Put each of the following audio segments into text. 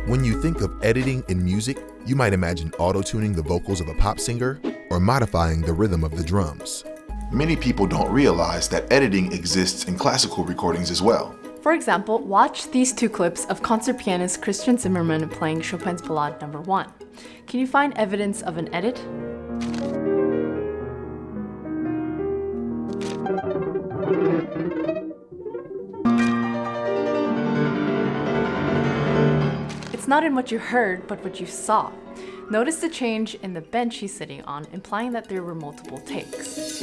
When you think of editing in music, you might imagine auto-tuning the vocals of a pop singer or modifying the rhythm of the drums. Many people don't realize that editing exists in classical recordings as well. For example, watch these two clips of concert pianist Krystian Zimerman playing Chopin's Ballade No. 1. Can you find evidence of an edit? It's not in what you heard, but what you saw. Notice the change in the bench he's sitting on, implying that there were multiple takes.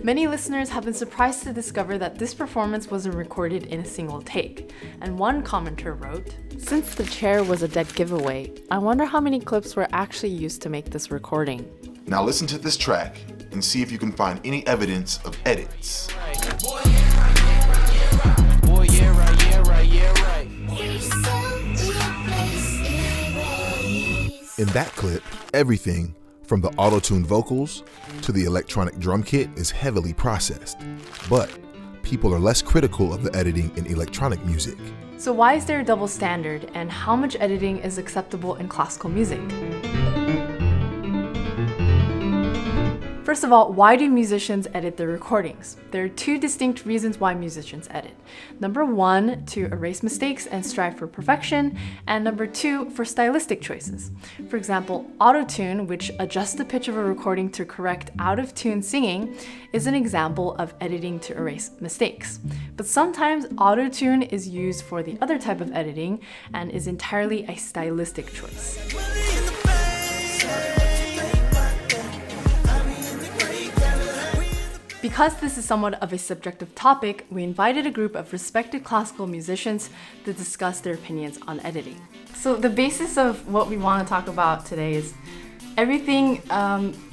Many listeners have been surprised to discover that this performance wasn't recorded in a single take. And one commenter wrote, "Since the chair was a dead giveaway, I wonder how many clips were actually used to make this recording." Now listen to this track and see if you can find any evidence of edits. In that clip, everything from the auto-tuned vocals to the electronic drum kit is heavily processed. But people are less critical of the editing in electronic music. So why is there a double standard, and how much editing is acceptable in classical music? First of all, why do musicians edit their recordings? There are two distinct reasons why musicians edit. Number one, to erase mistakes and strive for perfection, and number two, for stylistic choices. For example, autotune, which adjusts the pitch of a recording to correct out-of-tune singing, is an example of editing to erase mistakes. But sometimes autotune is used for the other type of editing and is entirely a stylistic choice. Because this is somewhat of a subjective topic, we invited a group of respected classical musicians to discuss their opinions on editing. So the basis of what we want to talk about today is everything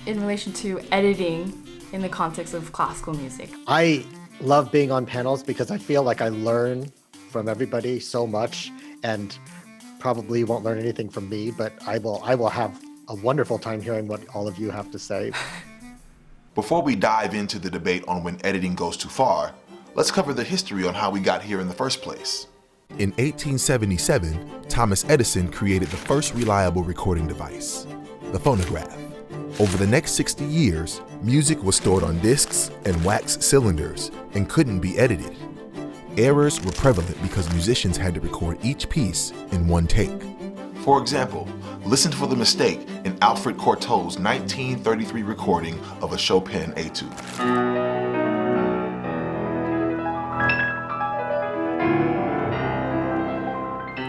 in relation to editing in the context of classical music. I love being on panels because I feel like I learn from everybody so much, and probably won't learn anything from me, but I will have a wonderful time hearing what all of you have to say. Before we dive into the debate on when editing goes too far, let's cover the history on how we got here in the first place. In 1877, Thomas Edison created the first reliable recording device, the phonograph. Over the next 60 years, music was stored on discs and wax cylinders and couldn't be edited. Errors were prevalent because musicians had to record each piece in one take. For example, listen for the mistake in Alfred Cortot's 1933 recording of a Chopin etude.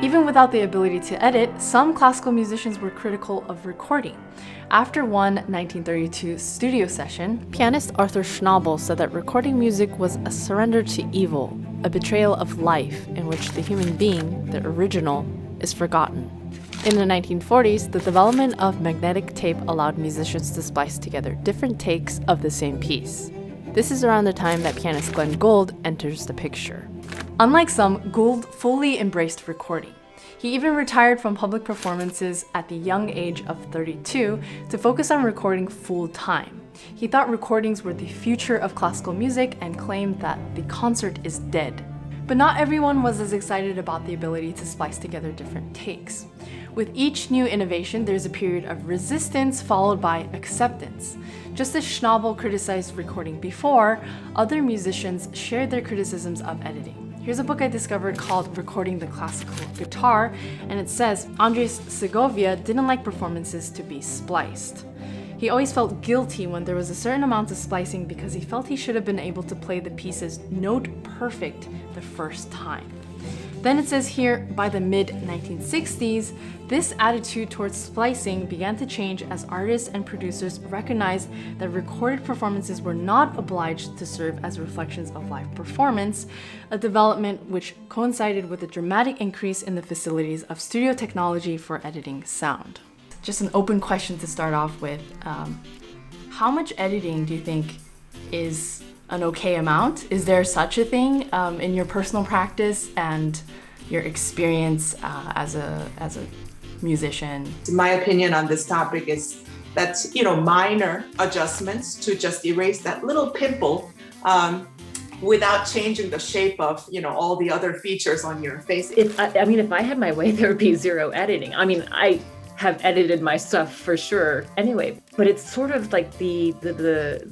Even without the ability to edit, some classical musicians were critical of recording. After one 1932 studio session, pianist Arthur Schnabel said that recording music was a surrender to evil, a betrayal of life in which the human being, the original, is forgotten. In the 1940s, the development of magnetic tape allowed musicians to splice together different takes of the same piece. This is around the time that pianist Glenn Gould enters the picture. Unlike some, Gould fully embraced recording. He even retired from public performances at the young age of 32 to focus on recording full-time. He thought recordings were the future of classical music and claimed that the concert is dead. But not everyone was as excited about the ability to splice together different takes. With each new innovation, there's a period of resistance followed by acceptance. Just as Schnabel criticized recording before, other musicians shared their criticisms of editing. Here's a book I discovered called Recording the Classical Guitar, and it says Andres Segovia didn't like performances to be spliced. He always felt guilty when there was a certain amount of splicing because he felt he should have been able to play the pieces note perfect the first time. Then it says here, by the mid-1960s, this attitude towards splicing began to change as artists and producers recognized that recorded performances were not obliged to serve as reflections of live performance, a development which coincided with a dramatic increase in the facilities of studio technology for editing sound. Just an open question to start off with. How much editing do you think is an okay amount? Is there such a thing in your personal practice and your experience as a musician? My opinion on this topic is that, minor adjustments to just erase that little pimple without changing the shape of, all the other features on your face. If I had my way, there would be zero editing. I mean, I have edited my stuff for sure anyway, but it's sort of like the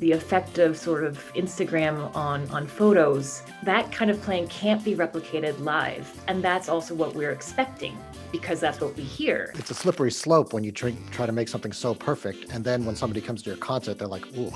effect of sort of Instagram on photos. That kind of playing can't be replicated live, and that's also what we're expecting, because that's what we hear. It's a slippery slope when you try to make something so perfect, and then when somebody comes to your concert, they're like, ooh,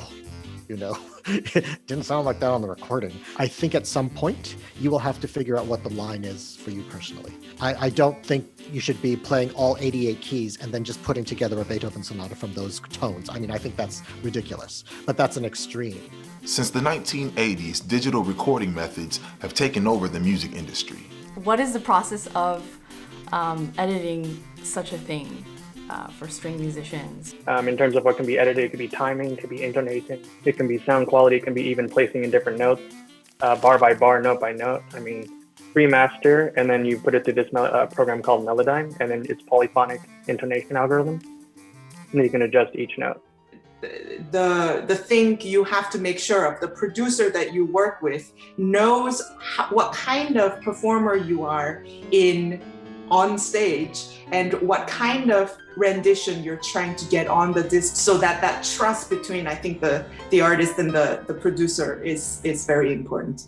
it didn't sound like that on the recording. I think at some point you will have to figure out what the line is for you personally. I don't think you should be playing all 88 keys and then just putting together a Beethoven sonata from those tones. I mean, I think that's ridiculous, but that's an extreme. Since the 1980s, digital recording methods have taken over the music industry. What is the process of editing such a thing for string musicians? In terms of what can be edited, it could be timing, it could be intonation, it can be sound quality, it can be even placing in different notes, bar by bar, note by note. Pre-master, and then you put it through this program called Melodyne, and then it's polyphonic intonation algorithm, and then you can adjust each note. The thing you have to make sure of, the producer that you work with knows what kind of performer you are on stage and what kind of rendition you're trying to get on the disc, so that trust between, I think, the artist and the producer is very important.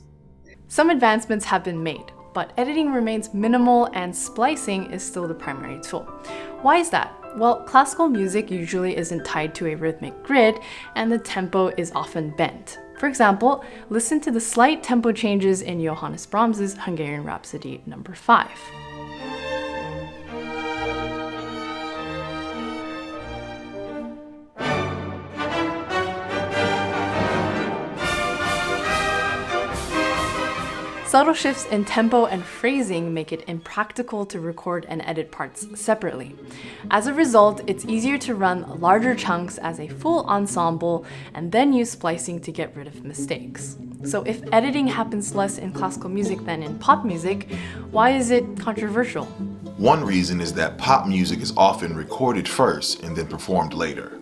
Some advancements have been made, but editing remains minimal and splicing is still the primary tool. Why is that? Well, classical music usually isn't tied to a rhythmic grid, and the tempo is often bent. For example, listen to the slight tempo changes in Johannes Brahms's Hungarian Rhapsody No. 5. Subtle shifts in tempo and phrasing make it impractical to record and edit parts separately. As a result, it's easier to run larger chunks as a full ensemble and then use splicing to get rid of mistakes. So if editing happens less in classical music than in pop music, why is it controversial? One reason is that pop music is often recorded first and then performed later.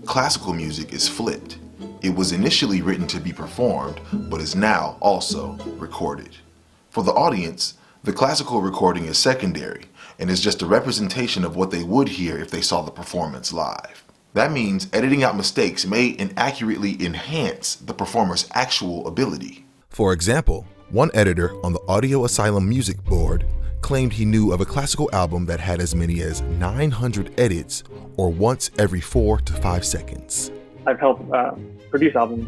Classical music is flipped. It was initially written to be performed, but is now also recorded. For the audience, the classical recording is secondary and is just a representation of what they would hear if they saw the performance live. That means editing out mistakes may inaccurately enhance the performer's actual ability. For example, one editor on the Audio Asylum Music Board claimed he knew of a classical album that had as many as 900 edits, or once every 4 to 5 seconds. I've helped produce albums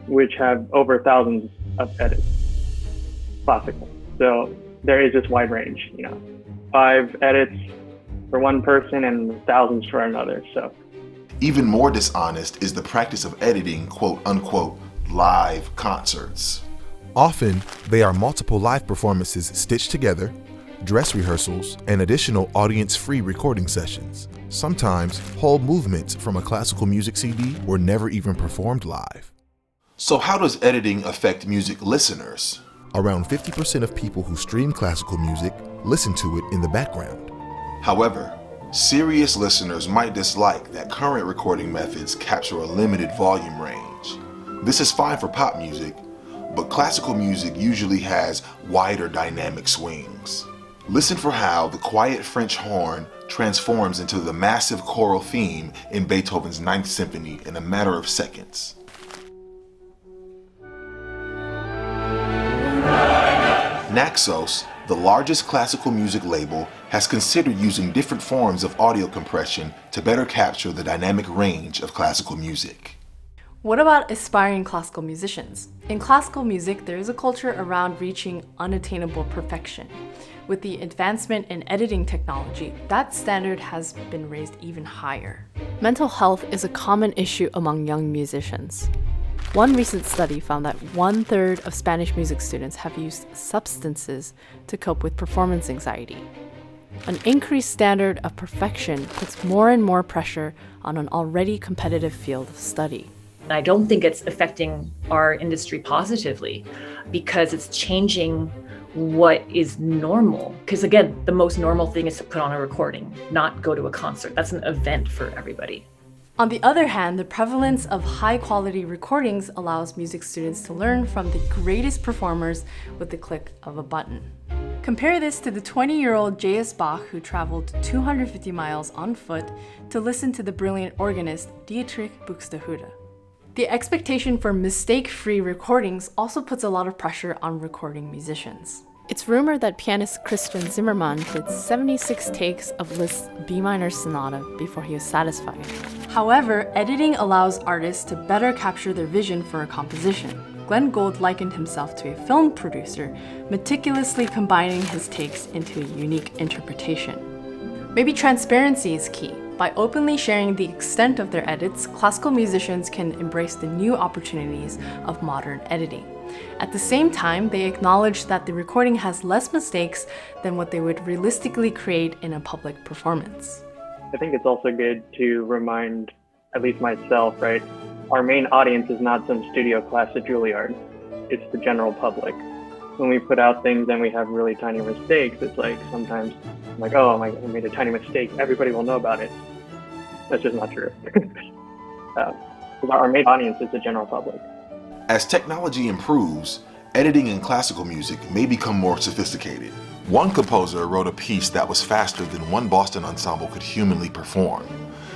which have over thousands of edits, classical. So there is this wide range, 5 edits for one person and thousands for another. So even more dishonest is the practice of editing quote unquote live concerts. Often, they are multiple live performances stitched together, dress rehearsals, and additional audience-free recording sessions. Sometimes, whole movements from a classical music CD were never even performed live. So how does editing affect music listeners? Around 50% of people who stream classical music listen to it in the background. However, serious listeners might dislike that current recording methods capture a limited volume range. This is fine for pop music, but classical music usually has wider dynamic swings. Listen for how the quiet French horn transforms into the massive choral theme in Beethoven's Ninth Symphony in a matter of seconds. Naxos, the largest classical music label, has considered using different forms of audio compression to better capture the dynamic range of classical music. What about aspiring classical musicians? In classical music, there is a culture around reaching unattainable perfection. With the advancement in editing technology, that standard has been raised even higher. Mental health is a common issue among young musicians. One recent study found that 1/3 of Spanish music students have used substances to cope with performance anxiety. An increased standard of perfection puts more and more pressure on an already competitive field of study. I don't think it's affecting our industry positively because it's changing what is normal. Because again, the most normal thing is to put on a recording, not go to a concert. That's an event for everybody. On the other hand, the prevalence of high-quality recordings allows music students to learn from the greatest performers with the click of a button. Compare this to the 20-year-old J.S. Bach who traveled 250 miles on foot to listen to the brilliant organist Dietrich Buxtehude. The expectation for mistake-free recordings also puts a lot of pressure on recording musicians. It's rumored that pianist Krystian Zimerman did 76 takes of Liszt's B minor sonata before he was satisfied. However, editing allows artists to better capture their vision for a composition. Glenn Gould likened himself to a film producer, meticulously combining his takes into a unique interpretation. Maybe transparency is key. By openly sharing the extent of their edits, classical musicians can embrace the new opportunities of modern editing. At the same time, they acknowledge that the recording has less mistakes than what they would realistically create in a public performance. I think it's also good to remind, at least myself, right? Our main audience is not some studio class at Juilliard. It's the general public. When we put out things and we have really tiny mistakes, it's like sometimes I'm like, oh, I made a tiny mistake. Everybody will know about it. That's just not true. Our main audience is the general public. As technology improves, editing in classical music may become more sophisticated. One composer wrote a piece that was faster than one Boston ensemble could humanly perform.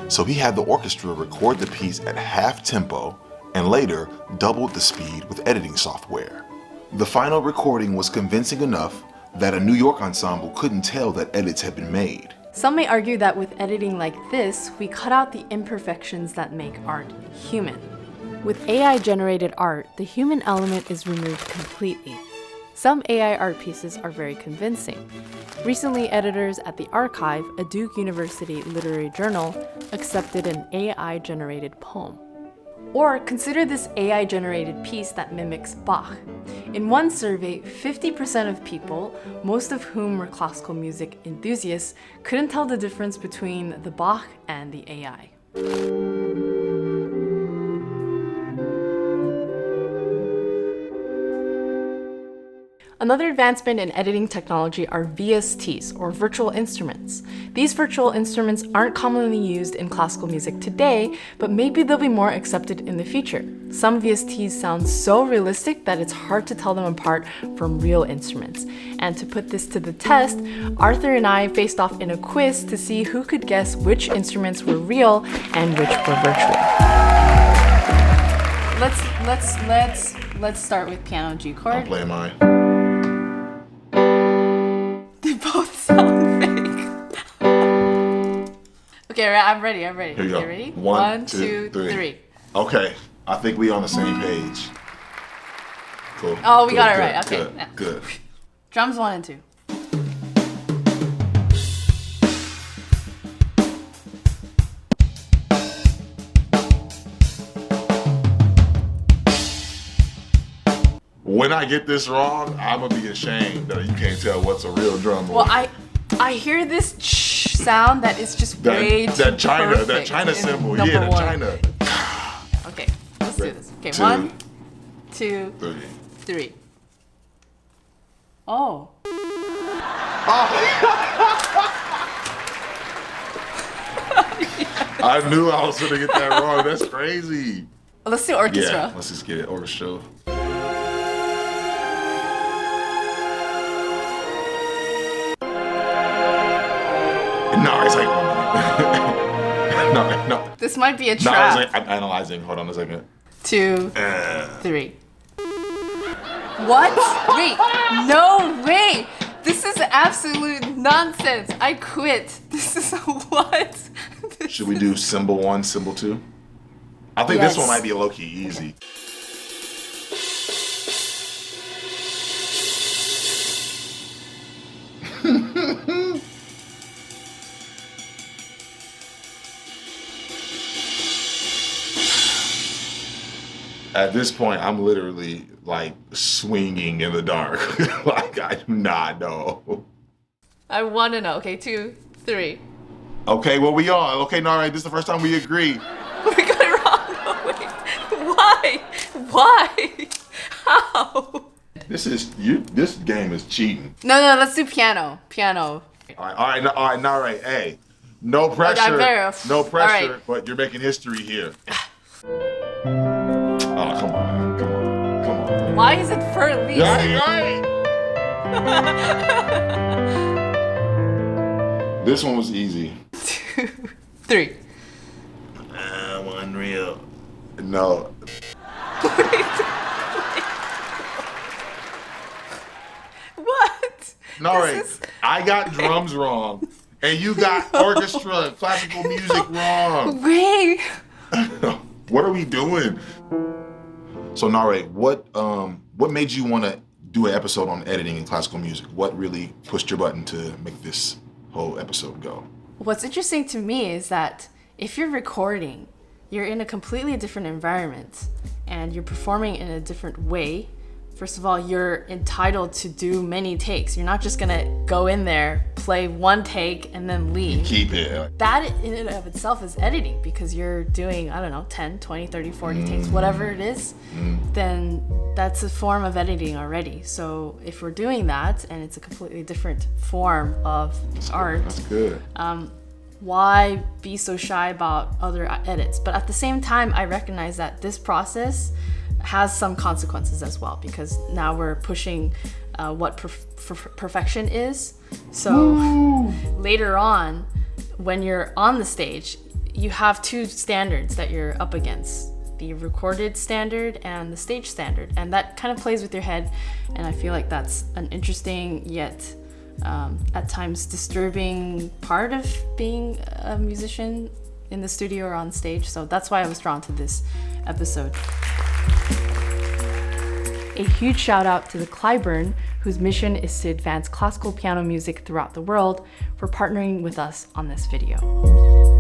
So he had the orchestra record the piece at half tempo and later doubled the speed with editing software. The final recording was convincing enough that a New York ensemble couldn't tell that edits had been made. Some may argue that with editing like this, we cut out the imperfections that make art human. With AI-generated art, the human element is removed completely. Some AI art pieces are very convincing. Recently, editors at the Archive, a Duke University literary journal, accepted an AI-generated poem. Or consider this AI-generated piece that mimics Bach. In one survey, 50% of people, most of whom were classical music enthusiasts, couldn't tell the difference between the Bach and the AI. Another advancement in editing technology are VSTs, or virtual instruments. These virtual instruments aren't commonly used in classical music today, but maybe they'll be more accepted in the future. Some VSTs sound so realistic that it's hard to tell them apart from real instruments. And to put this to the test, Arthur and I faced off in a quiz to see who could guess which instruments were real and which were virtual. Let's start with piano G chord. I'm playing mine. They both sound fake. Okay, I'm ready. Here you go. Okay, ready? 1, 2, 3. Okay, I think we on the same page. Cool. Oh, we Good, got it good, right. Okay. Good. Yeah. Good. Drums 1 and 2. When I get this wrong, I'm gonna be ashamed that you can't tell what's a real drum. Well, I hear this sound that is just way too that China perfect symbol. in Yeah, the number China. Okay, let's do this. Okay, 2, 1, 2, 3. 3. Oh. I knew I was gonna get that wrong. That's crazy. Let's do orchestra. Yeah, let's just get it orchestra. No, it's like no. This might be a No, trap. it's like, I'm analyzing. Hold on a second. 2, 3. What? Wait, no way. This is absolute nonsense. I quit. This is what? Should we do symbol 1, symbol 2? I think this one Yes. might be low-key easy. At this point, I'm literally like swinging in the dark. Like I do not know. I want to know. Okay, 2, 3. Okay, well we on. Okay, Nahre, this is the first time we agree. We got it wrong. No, wait. Why? Why? How? This game is cheating. No, let's do piano. Piano. All right, Nahre, hey. No pressure. No pressure, right. but you're making history here. Oh, come on. Why is it for Elise? Right. This one was easy. 2, 3. Unreal. No. What? Nahre, I got drums wrong, and you got orchestra and classical music wrong. Wait. What are we doing? So Nahre, what made you want to do an episode on editing in classical music? What really pushed your button to make this whole episode go? What's interesting to me is that if you're recording, you're in a completely different environment and you're performing in a different way. First of all, you're entitled to do many takes. You're not just gonna go in there, play one take, and then leave. Keep it. That in and of itself is editing, because you're doing, 10, 20, 30, 40 takes, whatever it is, then that's a form of editing already. So if we're doing that, and it's a completely different form of art, That's good. why be so shy about other edits? But at the same time, I recognize that this process has some consequences as well, because now we're pushing what perfection is. So later on, when you're on the stage, you have two standards that you're up against: the recorded standard and the stage standard, and that kind of plays with your head. And I feel like that's an interesting yet at times disturbing part of being a musician in the studio or on stage. So that's why I was drawn to this episode. A huge shout out to the Clyburn, whose mission is to advance classical piano music throughout the world, for partnering with us on this video.